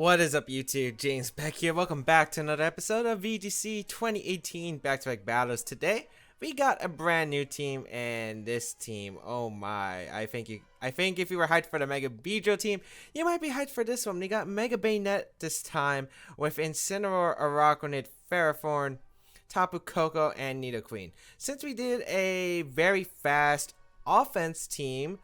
What is up, YouTube? James Baek here. Welcome back to another episode of VGC 2018 Back-to-Back Battles. Today, we got a brand new team, and this team, oh my! I think if you were hyped for the Mega Beedrill team, you might be hyped for this one. We got Mega Banette this time with Incineroar, Araquanid, Ferrothorn, Tapu Koko, and Nidoqueen. Since we did a very fast offense team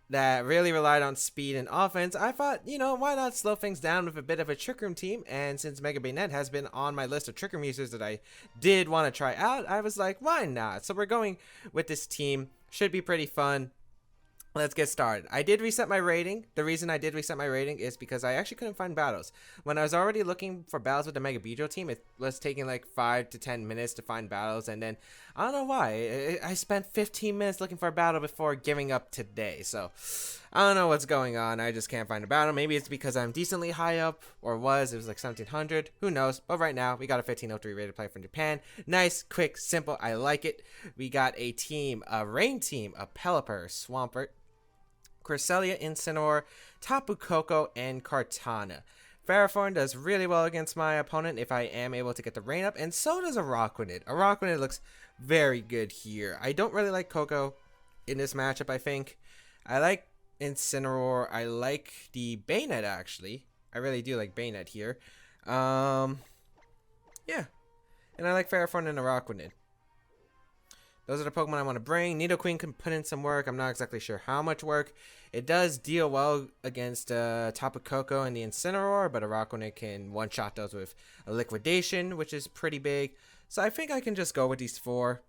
that really relied on speed and offense, I thought, why not slow things down with a bit of a Trick Room team? And since Mega Banette has been on my list of Trick Room users that I did want to try out, I was like, why not? So we're going with this team. Should be pretty fun. Let's get started. I did reset my rating. The reason I did reset my rating is because I actually couldn't find battles. When I was already looking for battles with the Mega Beedrill team, it was taking like 5 to 10 minutes to find battles, and then I don't know why. I spent 15 minutes looking for a battle before giving up today. So I don't know what's going on. I just can't find a battle. Maybe it's because I'm decently high up, or it was like 1700. Who knows? But right now, we got a 1503 rated player from Japan. Nice, quick, simple. I like it. We got a team, a rain team, a Pelipper, Swampert, Cresselia, Incineroar, Tapu Koko, and Kartana. Ferrothorn does really well against my opponent if I am able to get the rain up, and so does Araquanid. Araquanid looks very good here. I don't really like Koko in this matchup, I think. I like Incineroar. I like the Banette, actually. I really do like Banette here. Yeah. And I like Ferrothorn and Araquanid. Those are the Pokemon I want to bring. Nidoqueen can put in some work. I'm not exactly sure how much work. It does deal well against Tapu Koko and the Incineroar, but Araquanid can one-shot those with a Liquidation, which is pretty big. So I think I can just go with these 4.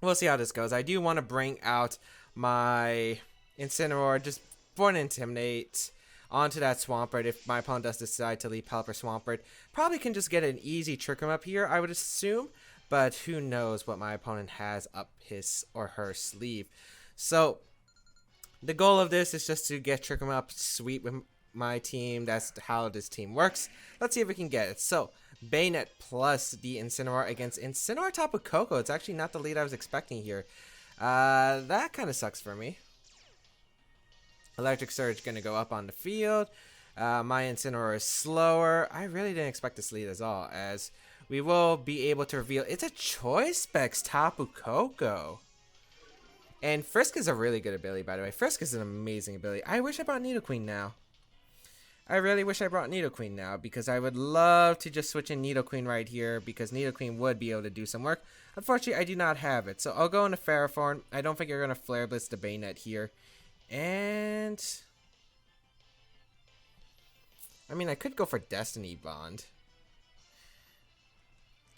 We'll see how this goes. I do want to bring out my Incineroar just for an Intimidate onto that Swampert if my opponent does decide to leave Pelipper Swampert. Probably can just get an easy Trick Room up here, I would assume. But who knows what my opponent has up his or her sleeve. So the goal of this is just to get Trick Room up sweet with my team. That's how this team works. Let's see if we can get it. So Banette plus the Incineroar against Incineroar Tapu Koko. It's actually not the lead I was expecting here. That kind of sucks for me. Electric Surge going to go up on the field. My Incineroar is slower. I really didn't expect this lead at all, as we will be able to reveal it's a Choice Specs Tapu Koko. And Frisk is a really good ability, by the way. Frisk is an amazing ability. I wish I brought Nidoqueen now. I really wish I brought Nidoqueen now, because I would love to just switch in Nidoqueen right here, because Nidoqueen would be able to do some work. Unfortunately, I do not have it. So I'll go into Ferrothorn. I don't think you're going to Flare Blitz the Banette here. And I mean, I could go for Destiny Bond.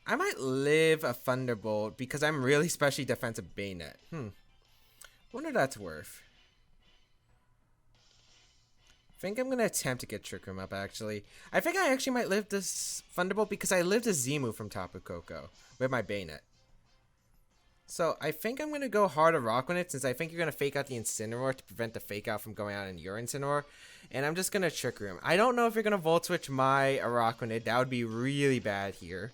I might live a Thunderbolt because I'm really specially defensive Banette. Wonder if that's worth. I think I'm going to attempt to get Trick Room up, actually. I think I actually might live this Thunderbolt because I lived a Z-move from Tapu Koko with my Banette. So I think I'm going to go hard Araquanid, since I think you're going to fake out the Incineroar to prevent the fake out from going out in your Incineroar. And I'm just going to Trick Room. I don't know if you're going to Volt Switch my Araquanid. That would be really bad here.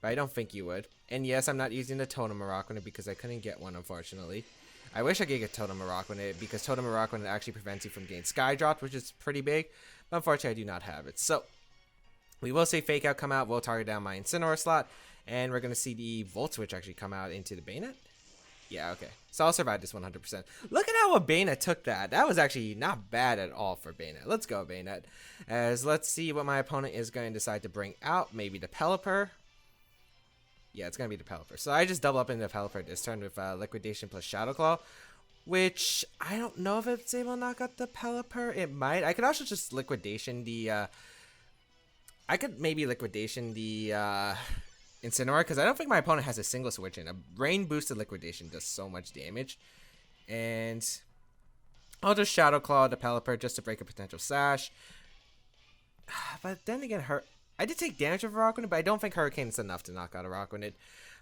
But I don't think you would. And yes, I'm not using the Totem Araquanid because I couldn't get one, unfortunately. I wish I could get Totem Araquanid because Totem Araquanid actually prevents you from getting Sky Dropped, which is pretty big. But unfortunately, I do not have it. So we will see Fake Out come out. We'll target down my Incineroar slot. And we're going to see the Volt Switch actually come out into the Banette. Yeah, okay. So I'll survive this 100%. Look at how a Banette took that. That was actually not bad at all for Banette. Let's go, Banette. As let's see what my opponent is going to decide to bring out. Maybe the Pelipper. Yeah, it's going to be the Pelipper. So I just double up into the Pelipper this turn with Liquidation plus Shadow Claw, which I don't know if it's able to knock out the Pelipper. It might. I could also just Liquidation the... I could maybe Liquidation the Incineroar, because I don't think my opponent has a single switch in. A Rain boosted Liquidation does so much damage. And I'll just Shadow Claw the Pelipper just to break a potential Sash. But then again, I did take damage of Araquanid, but I don't think Hurricane is enough to knock out Araquanid.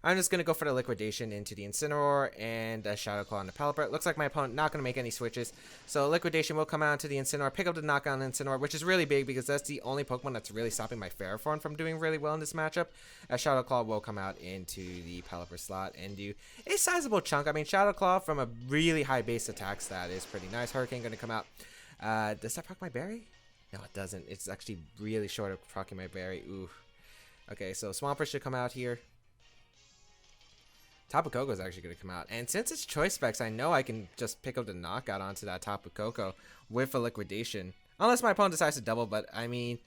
I'm just going to go for the Liquidation into the Incineroar and a Shadow Claw on the Pelipper. It looks like my opponent not going to make any switches. So Liquidation will come out into the Incineroar, pick up the knockout on the Incineroar, which is really big because that's the only Pokemon that's really stopping my Ferrothorn from doing really well in this matchup. A Shadow Claw will come out into the Pelipper slot and do a sizable chunk. I mean, Shadow Claw from a really high base attack stat is pretty nice. Hurricane going to come out. Does that proc my Berry? No, it doesn't. It's actually really short of proccing my berry. Ooh. Okay, so Swampert should come out here. Tapu Koko is actually going to come out. And since it's Choice Specs, I know I can just pick up the knockout onto that Tapu Koko with a liquidation. Unless my opponent decides to double, but I mean,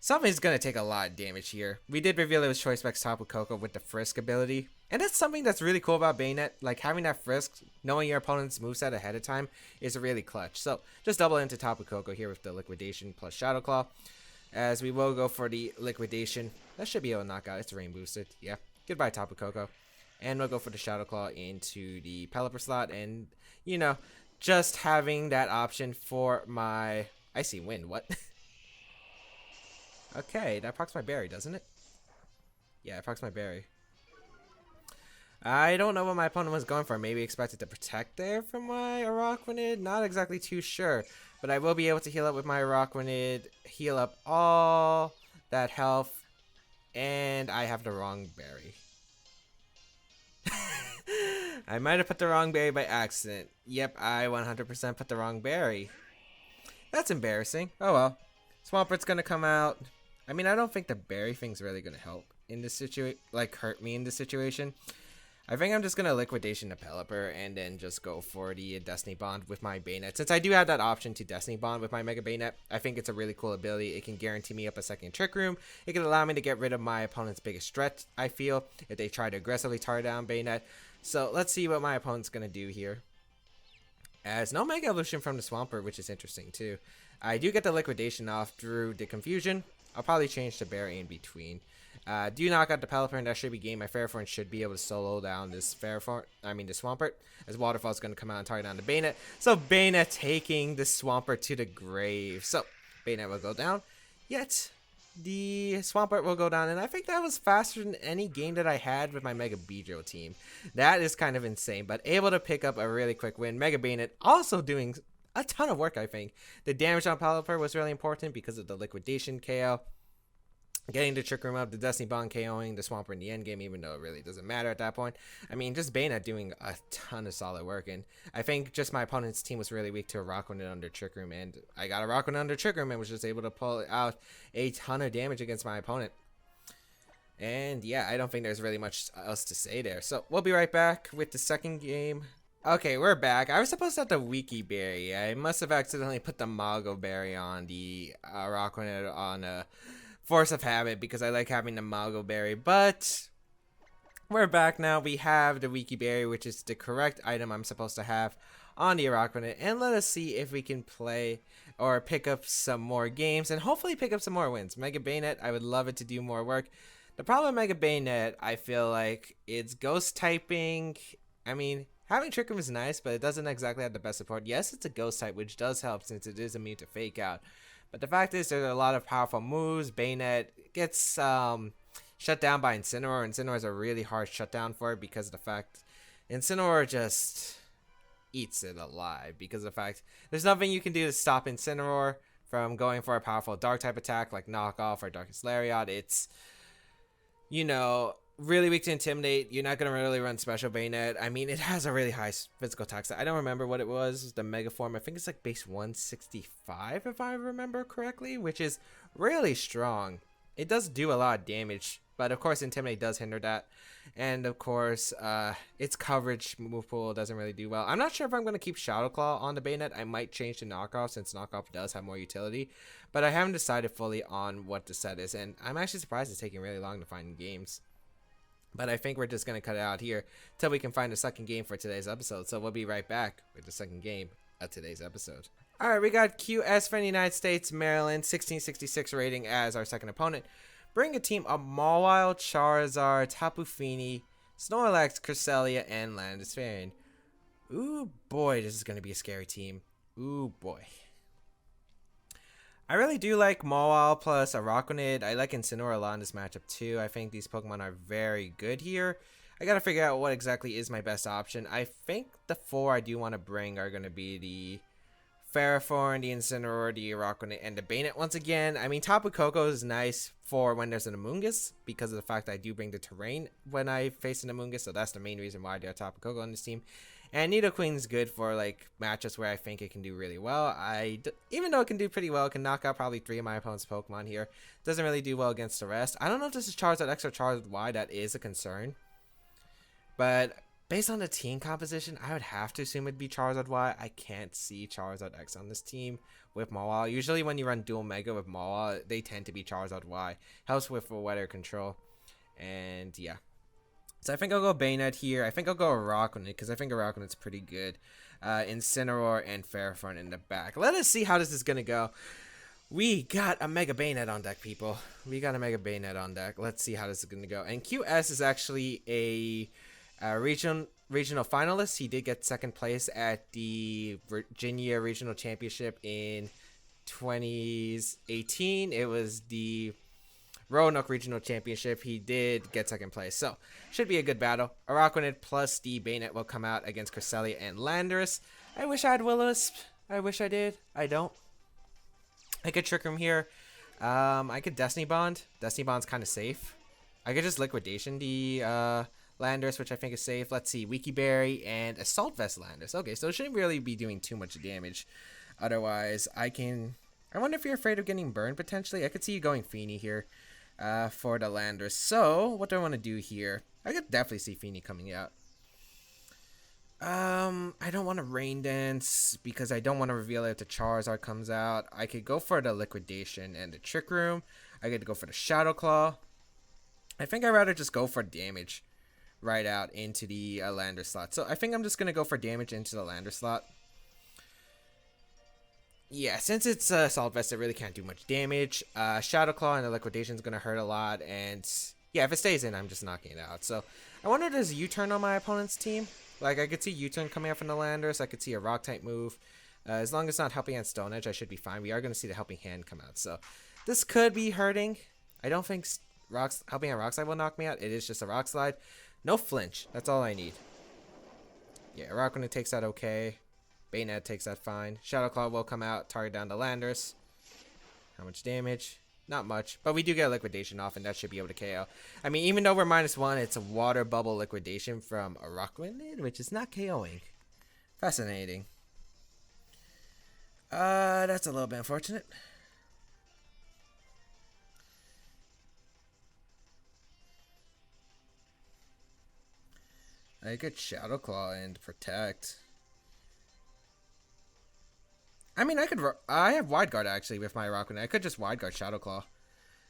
something's going to take a lot of damage here. We did reveal it was Choice Specs Tapu Koko with the Frisk ability. And that's something that's really cool about Banette. Like, having that Frisk, knowing your opponent's moveset ahead of time, is really clutch. So, just double into Tapu Koko here with the liquidation plus Shadow Claw. As we will go for the liquidation. That should be able to knock out. It's rain boosted. Yeah. Goodbye, Tapu Koko. And we'll go for the Shadow Claw into the Pelipper slot. And, you know, just having that option for my Icy Wind. What? Okay, that procs my berry, doesn't it? Yeah, it procs my berry. I don't know what my opponent was going for. Maybe expected to protect there from my Araquanid. Not exactly too sure. But I will be able to heal up with my Araquanid. Heal up all that health. And I have the wrong berry. I might have put the wrong berry by accident. Yep, I 100% put the wrong berry. That's embarrassing. Oh well. Swampert's gonna come out. I mean, I don't think the berry thing's really gonna help in this situation, like hurt me in this situation. I think I'm just gonna liquidation the Pelipper and then just go for the Destiny Bond with my Banette. Since I do have that option to Destiny Bond with my Mega Banette, I think it's a really cool ability. It can guarantee me up a second Trick Room. It can allow me to get rid of my opponent's biggest threat, I feel, if they try to aggressively tar down Banette. So let's see what my opponent's gonna do here. As no Mega Evolution from the Swampert, which is interesting too. I do get the liquidation off through the Confusion. I'll probably change the berry in between. Do knock out the Pelipper, and that should be game. My Ferrothorn should be able to solo down this Ferrothorn. I mean the Swampert, as Waterfall's going to come out and target down the Banette. So Banette taking the Swampert to the grave. So Banette will go down. Yet the Swampert will go down, and I think that was faster than any game that I had with my Mega Beedrill team. That is kind of insane, but able to pick up a really quick win. Mega Banette also doing a ton of work, I think. The damage on Pelipper was really important because of the liquidation KO. Getting the Trick Room up, the Destiny Bond KOing the Swampert in the end game, even though it really doesn't matter at that point. I mean, just Banette doing a ton of solid work, and I think just my opponent's team was really weak to a Araquanid under Trick Room, and I got a Araquanid under Trick Room and was just able to pull out a ton of damage against my opponent. And yeah, I don't think there's really much else to say there. So we'll be right back with the second game. Okay, we're back. I was supposed to have the Wiki Berry. I must have accidentally put the Mago Berry on the Araquanid on a Force of Habit because I like having the Mago Berry. But we're back now. We have the Wiki Berry, which is the correct item I'm supposed to have on the Araquanid. And let us see if we can play or pick up some more games and hopefully pick up some more wins. Mega Banette, I would love it to do more work. The problem with Mega Banette, I feel like it's ghost typing. I mean, having Trick Room is nice, but it doesn't exactly have the best support. Yes, it's a ghost type, which does help since it is immune to Fake Out. But the fact is, there's a lot of powerful moves. Banette gets shut down by Incineroar. Incineroar is a really hard shutdown for it because of the fact Incineroar just eats it alive. Because of the fact there's nothing you can do to stop Incineroar from going for a powerful Dark type attack like Knock Off or Darkest Lariat. It's, you know, really weak to Intimidate. You're not going to really run Special Banette. I mean, it has a really high physical attack. I don't remember what it was. The Mega Form, I think it's like base 165 if I remember correctly, which is really strong. It does do a lot of damage, but of course Intimidate does hinder that. And of course, its coverage move pool doesn't really do well. I'm not sure if I'm going to keep Shadow Claw on the Banette. I might change to Knockoff since Knockoff does have more utility. But I haven't decided fully on what the set is, and I'm actually surprised it's taking really long to find games. But I think we're just going to cut it out here till we can find a second game for today's episode. So we'll be right back with the second game of today's episode. Alright, we got QS from the United States, Maryland, 1666 rating as our second opponent. Bring a team of Mawile, Charizard, Tapu Fini, Snorlax, Cresselia, and Landisfarne. Ooh boy, this is going to be a scary team. Ooh boy. I really do like Mawile plus Araquanid. I like Incineroar a lot in this matchup too. I think these Pokemon are very good here. I gotta figure out what exactly is my best option. I think the four I do want to bring are going to be the Ferrothorn, the Incineroar, the Araquanid, and the Banette once again. I mean, Tapu Koko is nice for when there's an Amoonguss because of the fact that I do bring the terrain when I face an Amoonguss, so that's the main reason why I do have Tapu Koko on this team. And Nidoqueen's good for like matchups where I think it can do really well. Even though it can do pretty well, it can knock out probably 3 of my opponent's Pokemon here. Doesn't really do well against the rest. I don't know if this is Charizard X or Charizard Y. That is a concern. But based on the team composition, I would have to assume it'd be Charizard Y. I can't see Charizard X on this team with Mawile. Usually when you run dual Mega with Mawile, they tend to be Charizard Y. Helps with weather control. And yeah. So I think I'll go Banette here. I think I'll go Araquanid because I think Araquanid's pretty good. Incineroar and Ferrothorn in the back. Let us see how this is going to go. We got a Mega Banette on deck, people. We got a Mega Banette on deck. Let's see how this is going to go. And QS is actually a regional finalist. He did get second place at the Virginia Regional Championship in 2018. It was the Roanoke Regional Championship. He did get second place, so should be a good battle. Araquanid plus the Banette will come out against Cresselia and Landorus. I wish I had Will-o-Wisp. I wish I did. I don't. I could Trick Room here. I could Destiny Bond. Destiny Bond's kind of safe. I could just Liquidation the Landorus, which I think is safe. Let's see. Wiki Berry and Assault Vest Landorus. Okay, so it shouldn't really be doing too much damage. Otherwise, I wonder if you're afraid of getting burned, potentially. I could see you going Feeny here. For the Landorus. So, what do I want to do here? I could definitely see Feeny coming out. I don't want to Rain Dance because I don't want to reveal it if the Charizard comes out. I could go for the Liquidation and the Trick Room. I could go for the Shadow Claw. I think I'd rather just go for damage right out into the Landorus slot. So, I think I'm just going to go for damage into the Landorus slot. Yeah, since it's Assault Vest, it really can't do much damage. Shadow Claw and the Liquidation is going to hurt a lot. And yeah, if it stays in, I'm just knocking it out. So I wonder if there's a U-turn on my opponent's team. Like, I could see U-turn coming out from the Landorus. I could see a Rock-type move. As long as it's not Helping Hand Stone Edge, I should be fine. We are going to see the Helping Hand come out. So this could be hurting. I don't think Helping Hand Rock Slide will knock me out. It is just a Rock Slide. No flinch. That's all I need. Yeah, Araquanid takes that okay. Banette takes that fine. Shadow Claw will come out, target down the Landorus. How much damage? Not much, but we do get a Liquidation off, and that should be able to KO. I mean, even though we're -1, it's a Water Bubble Liquidation from Araquanid, which is not KOing. Fascinating. That's a little bit unfortunate. I could Shadow Claw and Protect. I mean, I have Wide Guard actually with my Araquanid. I could just Wide Guard Shadow Claw.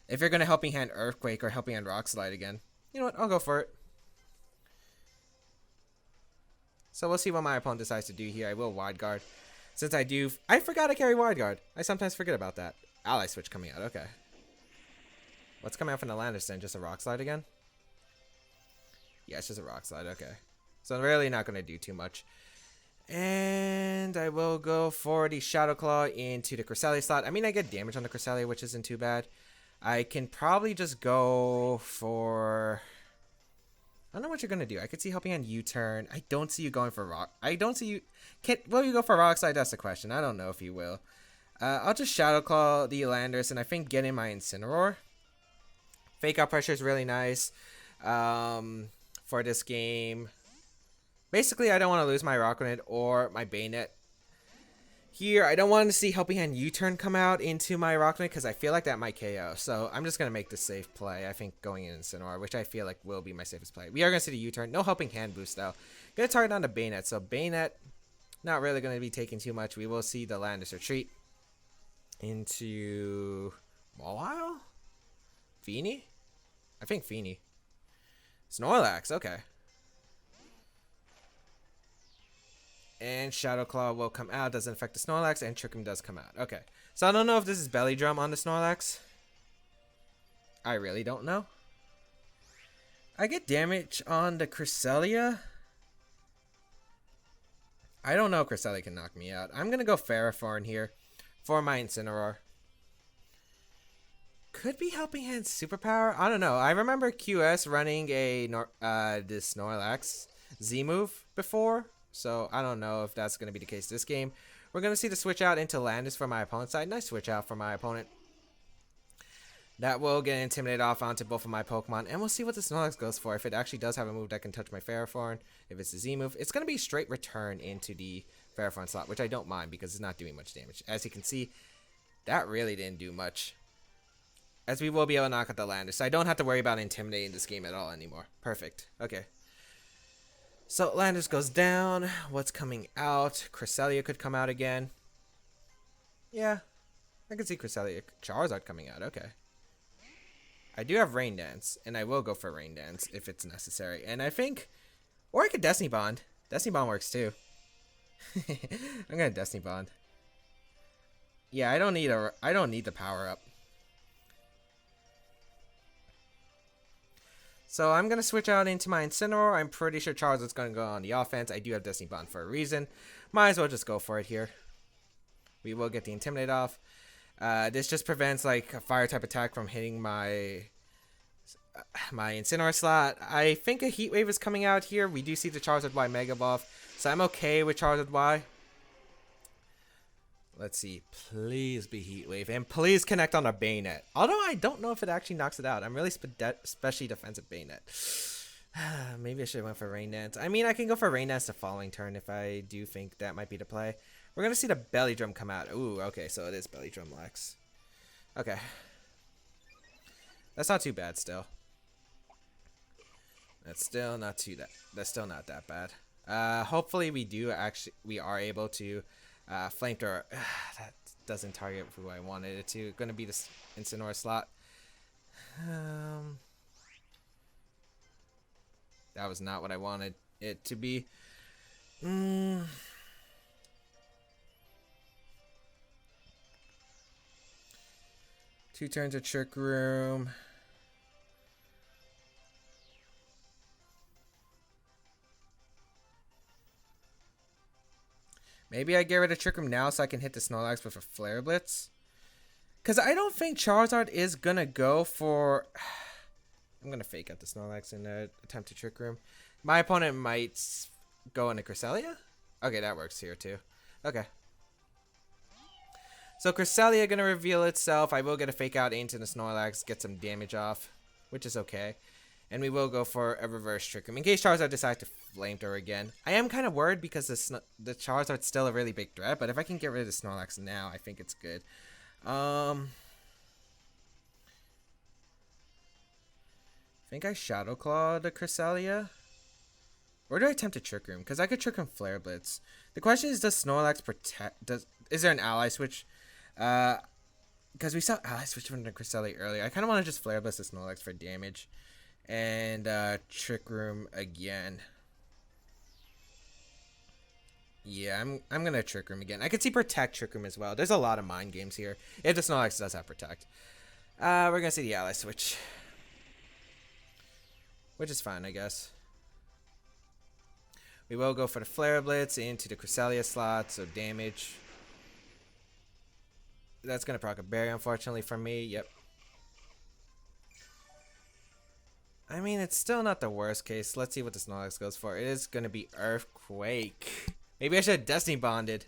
If you're going to Helping Hand Earthquake or Helping Hand Rock Slide again. You know what? I'll go for it. So we'll see what my opponent decides to do here. I will Wide Guard. Since I forgot I carry Wide Guard. I sometimes forget about that. Ally Switch coming out. Okay. What's coming out from the Landorus then? Just a Rock Slide again? Yeah, it's just a Rock Slide. Okay. So I'm really not going to do too much. And I will go for the Shadow Claw into the Cresselia slot. I mean, I get damage on the Cresselia, which isn't too bad. I can probably just go for... I don't know what you're going to do. I could see Helping Hand U-turn. I don't see you going for Rock... I don't see you... Will you go for Rock Slide? That's the question. I don't know if you will. I'll just Shadow Claw the Landorus, and I think get in my Incineroar. Fake Out Pressure is really nice for this game. Basically, I don't want to lose my Araquanid or my Banette. Here, I don't want to see Helping Hand U-turn come out into my Araquanid because I feel like that might KO. So I'm just going to make the safe play. I think going in Incineroar, which I feel like will be my safest play. We are going to see the U-turn. No Helping Hand boost, though. Going to target on the Banette. So Banette, not really going to be taking too much. We will see the Landorus retreat into Mawile? Feeny? I think Feeny. Snorlax, okay. And Shadow Claw will come out. Doesn't affect the Snorlax. And Trick Room does come out. Okay. So I don't know if this is Belly Drum on the Snorlax. I really don't know. I get damage on the Cresselia. I don't know if Cresselia can knock me out. I'm going to go Ferrothorn here for my Incineroar. Could be Helping Hand Superpower. I don't know. I remember QS running a this Snorlax Z move before. So I don't know if that's going to be the case this game. We're going to see the switch out into Landorus for my opponent's side. Nice switch out for my opponent. That will get Intimidate off onto both of my Pokemon, and we'll see what the Snorlax goes for. If it actually does have a move that can touch my Ferrothorn, if it's a Z move, it's going to be straight return into the Ferrothorn slot, which I don't mind because it's not doing much damage. As you can see, that really didn't do much. As we will be able to knock out the Landers, so I don't have to worry about intimidating this game at all anymore. Perfect. Okay. So Landers goes down. What's coming out? Cresselia could come out again. Yeah, I can see Cresselia. Charizard coming out. Okay. I do have Rain Dance, and I will go for Rain Dance if it's necessary. And I think, or I could Destiny Bond. Destiny Bond works too. I'm gonna Destiny Bond. Yeah, I don't need the power up. So I'm gonna switch out into my Incineroar. I'm pretty sure Charizard's gonna go on the offense. I do have Destiny Bond for a reason. Might as well just go for it here. We will get the Intimidate off. This just prevents like a fire type attack from hitting my Incineroar slot. I think a Heat Wave is coming out here. We do see the Charizard Y Mega Buff, so I'm okay with Charizard Y. Let's see. Please be Heat Wave, and please connect on a Bayonet. Although I don't know if it actually knocks it out. I'm really especially defensive Bayonet. Maybe I should have went for Rain Dance. I mean, I can go for Rain Dance the following turn if I do think that might be the play. We're going to see the Belly Drum come out. Ooh, okay, so it is Belly Drum Lex. Okay. That's not too bad still. That's still not that bad. Hopefully we are able to Flamethrower. That doesn't target who I wanted it to. Going to be this Incineroar slot. That was not what I wanted it to be. 2 turns of Trick Room. Maybe I get rid of Trick Room now so I can hit the Snorlax with a Flare Blitz. Because I don't think Charizard is going to go for... I'm going to fake out the Snorlax in an attempt to Trick Room. My opponent might go into Cresselia. Okay, that works here too. Okay. So Cresselia going to reveal itself. I will get a fake out into the Snorlax, get some damage off, which is okay. And we will go for a reverse Trick Room in case Charizard decides to Flamethrower again. I am kind of worried because the Charizard's still a really big threat, but if I can get rid of the Snorlax now, I think it's good. I think I Shadow Claw the Cresselia. Or do I attempt to Trick Room? Because I could Trick Room Flare Blitz. The question is, does Snorlax protect... Is there an ally switch? Because we saw ally switch from the Cresselia earlier. I kind of want to just Flare Blitz the Snorlax for damage. And Trick Room again. Yeah, I'm going to Trick Room again. I could see Protect Trick Room as well. There's a lot of mind games here. If the Snorlax does have Protect. We're going to see the ally switch. Which is fine, I guess. We will go for the Flare Blitz into the Cresselia slot, so damage. That's going to proc a Berry, unfortunately, for me. Yep. I mean, it's still not the worst case. Let's see what the Snorlax goes for. It is going to be Earthquake. Maybe I should have Destiny Bonded.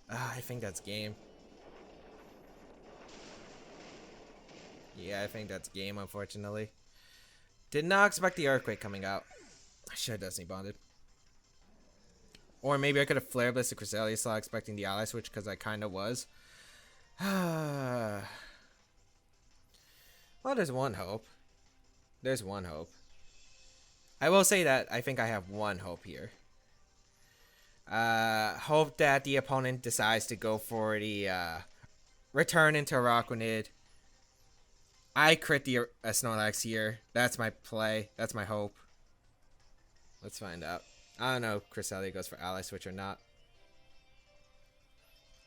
I think that's game. Yeah, I think that's game, unfortunately. Did not expect the Earthquake coming out. I should have Destiny Bonded. Or maybe I could have Flare Blitz the Cresselia slot expecting the ally switch because I kind of was. Well, there's one hope. There's one hope. I will say that I think I have one hope here. Hope that the opponent decides to go for the return into Araquanid. I crit the Snorlax here. That's my play. That's my hope. Let's find out. I don't know if Cresselia goes for ally switch or not.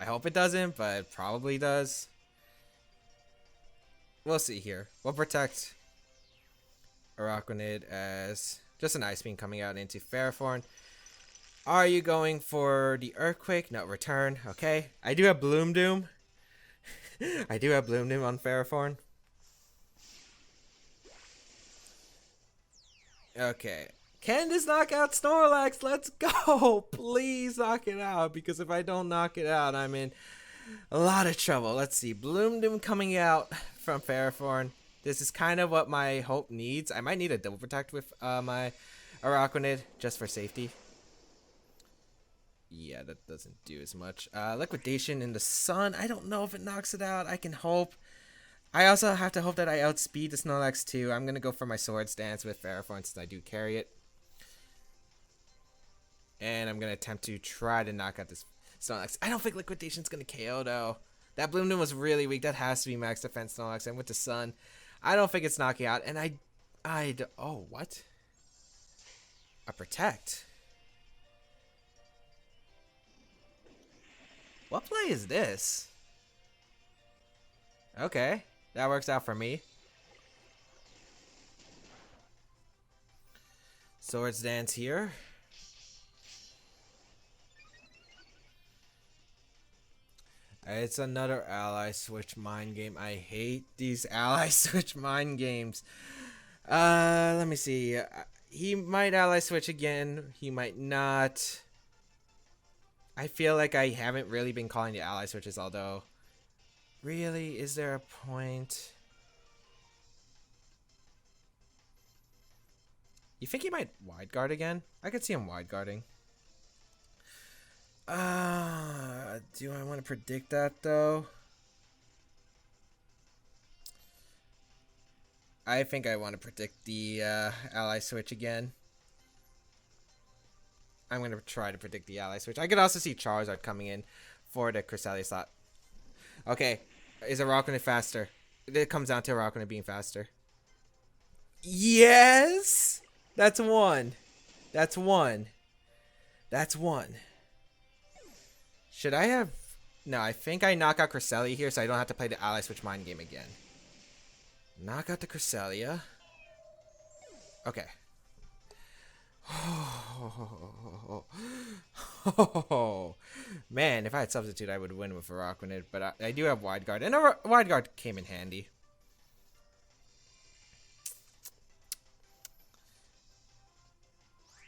I hope it doesn't, but it probably does. We'll see here. We'll protect Araquanid as just an Ice Beam coming out into Ferrothorn. Are you going for the Earthquake? No, return. Okay. I do have Bloom Doom. I do have Bloom Doom on Ferrothorn. Okay. Can this knock out Snorlax? Let's go. Please knock it out. Because if I don't knock it out, I'm in a lot of trouble. Let's see. Bloom Doom coming out. from Ferrothorn. This is kind of what my hope needs. I might need a double protect with my Araquanid just for safety. Yeah, that doesn't do as much. Liquidation in the sun. I don't know if it knocks it out. I can hope. I also have to hope that I outspeed the Snorlax too. I'm going to go for my Swords Dance with Ferrothorn since I do carry it. And I'm going to attempt to try to knock out this Snorlax. I don't think Liquidation's going to KO though. That Bloom was really weak. That has to be max defense Snorlax. And with the sun, I don't think it's knocking out. And oh, what? A Protect. What play is this? Okay, that works out for me. Swords Dance here. It's another ally switch mind game. I hate these ally switch mind games. Let me see. He might ally switch again. He might not. I feel like I haven't really been calling the ally switches, although, really, is there a point? You think he might wide guard again? I could see him wide guarding. Do I want to predict that though? I think I want to predict the ally switch again. I'm going to try to predict the ally switch. I could also see Charizard coming in for the Cresselia slot. Okay. Is Araquanid faster? It comes down to Araquanid being faster. Yes! That's one. That's one. That's one. Should I have... No, I think I knock out Cresselia here so I don't have to play the ally switch mind game again. Knock out the Cresselia. Okay. Oh, man, if I had substitute, I would win with Araquanid, but I do have wide guard, and a wide guard came in handy.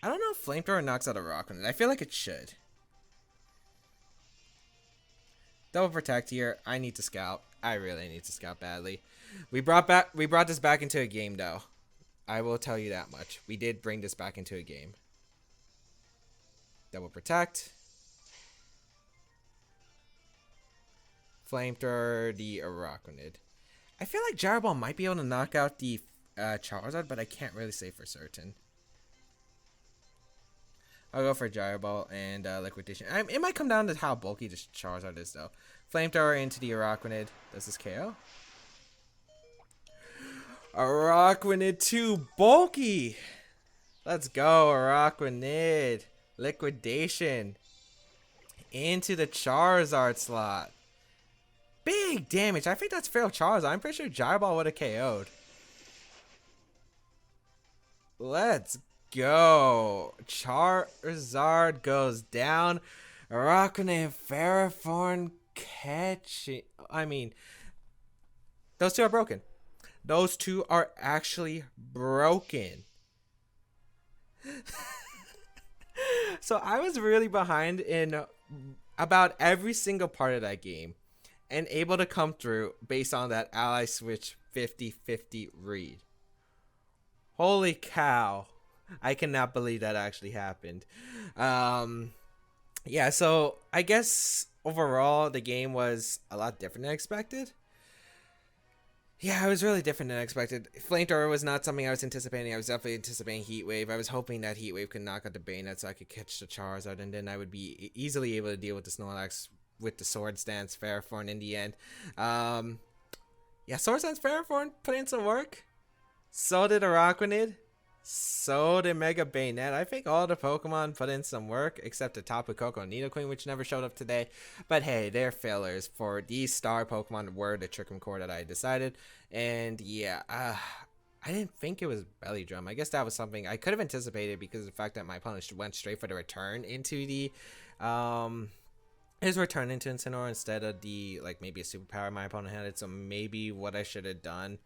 I don't know if Flamethrower knocks out Araquanid. I feel like it should. Double protect here. I need to scout. I really need to scout badly. We brought this back into a game though. I will tell you that much. We did bring this back into a game. Double protect. Flamethrower the Araquanid. I feel like Gyro Ball might be able to knock out the Charizard, but I can't really say for certain. I'll go for Gyro Ball and Liquidation. It might come down to how bulky this Charizard is, though. Flamethrower into the Araquanid. Does this KO? Araquanid too bulky. Let's go, Araquanid. Liquidation into the Charizard slot. Big damage. I think that's fair Charizard. I'm pretty sure Gyro Ball would have KO'd. Let's go. Charizard goes down. Araquanid, Ferrothorn catching. I mean, those two are broken. Those two are actually broken. So I was really behind in about every single part of that game and able to come through based on that ally switch 50-50 read. Holy cow. I cannot believe that actually happened. Yeah, so I guess overall the game was a lot different than expected. Yeah, it was really different than expected. Flamethrower was not something I was anticipating. I was definitely anticipating Heat Wave. I was hoping that Heat Wave could knock out the Banette so I could catch the Charizard, and then I would be easily able to deal with the Snorlax with the Swords Dance Ferrothorn in the end. Yeah, Swords Dance Ferrothorn put in some work. So did Araquanid. So did Mega Banette. I think all the Pokemon put in some work, except the Tapu Koko and Nidoqueen, which never showed up today. But hey, they're failures. For these star Pokemon were the Trick Room Core that I decided. And yeah, I didn't think it was Belly Drum. I guess that was something I could have anticipated because of the fact that my opponent went straight for the return into the his return into Incineroar instead of the like maybe a superpower my opponent had it. So maybe what I should have done,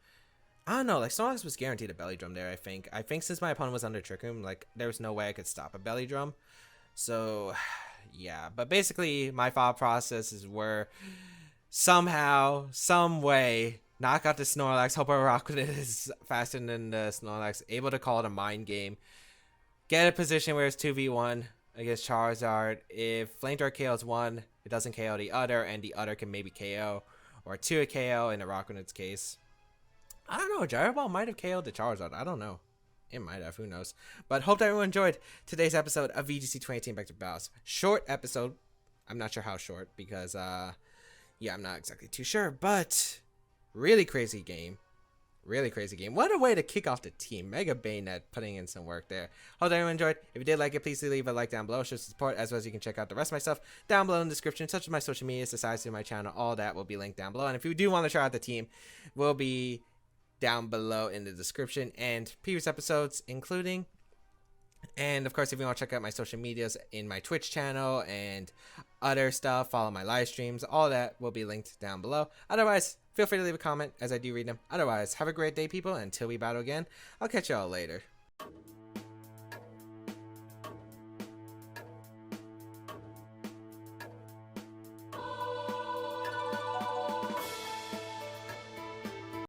I don't know, like Snorlax was guaranteed a Belly Drum there, I think. I think since my opponent was under Trick Room, like there was no way I could stop a Belly Drum. So yeah, but basically my thought processes were somehow, some way, knock out the Snorlax. Hope our Rocknet is faster than the Snorlax. Able to call it a mind game. Get a position where it's 2v1 against Charizard. If Flamethrower KOs one, it doesn't KO the other, and the other can maybe KO. Or 2 a KO in the Rocknet's case. I don't know. Gyro Ball might have KO'd the Charizard. I don't know. It might have. Who knows? But hope that everyone enjoyed today's episode of VGC 2018 Back to Battles. Short episode. I'm not sure how short because, yeah, I'm not exactly too sure. But really crazy game. Really crazy game. What a way to kick off the team. Mega Banette putting in some work there. Hope that everyone enjoyed. If you did like it, please leave a like down below. Show support, as well as you can check out the rest of my stuff down below in the description, such as my social media, the size of my channel. All that will be linked down below. And if you do want to try out the team, will be down below in the description and previous episodes including. And of course, if you want to check out my social medias in my Twitch channel and other stuff, follow my live streams, all that will be linked down below. Otherwise, feel free to leave a comment as I do read them. Otherwise, have a great day, people. Until we battle again, I'll catch y'all later.